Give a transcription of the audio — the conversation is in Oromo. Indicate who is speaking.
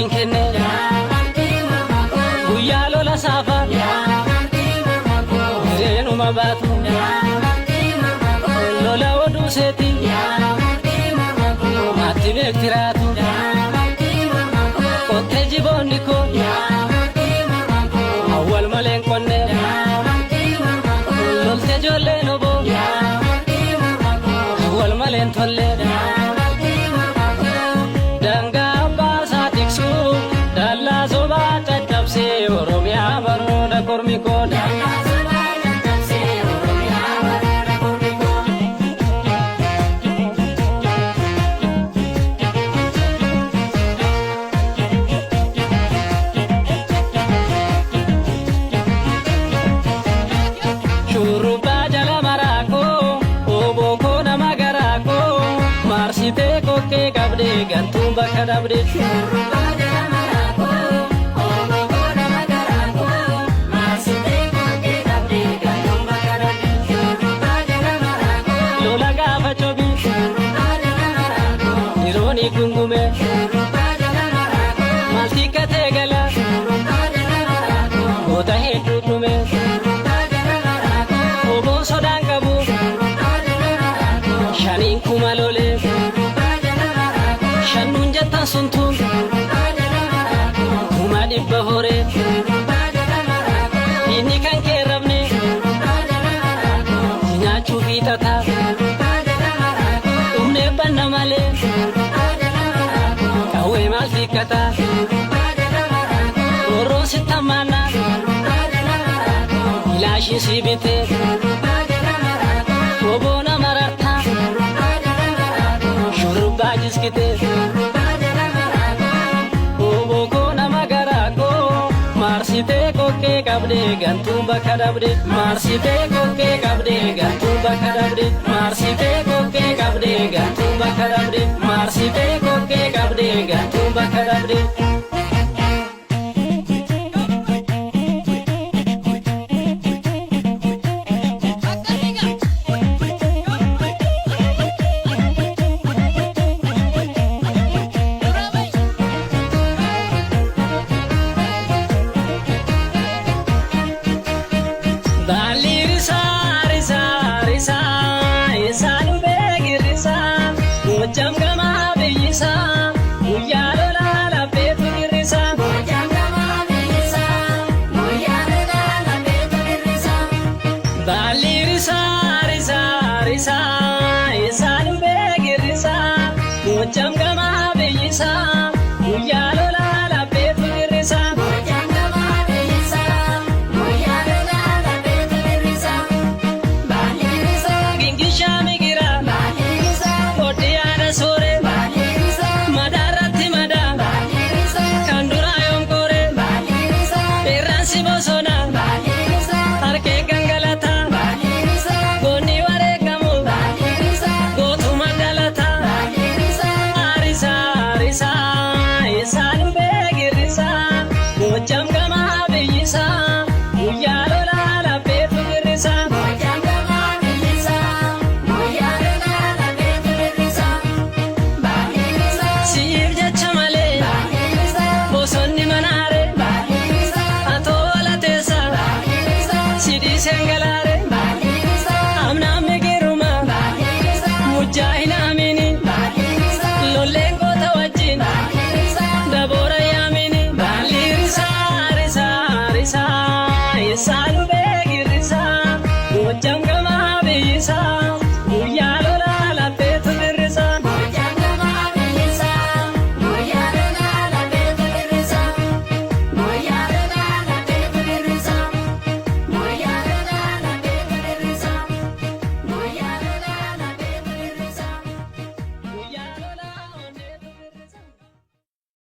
Speaker 1: rabbiin kenne guyyaa lola saafa jireenuma baatu lola oduu seeti ati beektiraatu kottee jiboonni koo awwal maleen qonne lolte ijoolleen oboo awwal maleen tolle dangaa abbaa isaa tiksuu dallaa sobaa caccabsee oromiyaa barooda kormi kooda gantung bakal abdi shurba dalam maraku ogo nama garaku masih dekor ke abdi gantung bakal abdi shurba dalam maraku lola gafa cobi shurba dalam maraku ironi kungume shurba dalam maraku maltika tegala shurba dalam maraku kota hedu tume shurba dalam maraku obo sodang kabu shurba dalam maraku shanin kumalole Shanun jatan suntun Kuma dibba hore Ini kan kerabne Nyachu bitata Umne banna male Kawe mal fikata Oro sitamana Ilashi sibite Wobona maratha Shurba jiskite Marsite koke kabde gantung bakal abdi Marsite koke kabde gantung bakal abdi Marsite koke kabde gantung bakal abdi Marsite koke kabde gantung bakal abdi Dale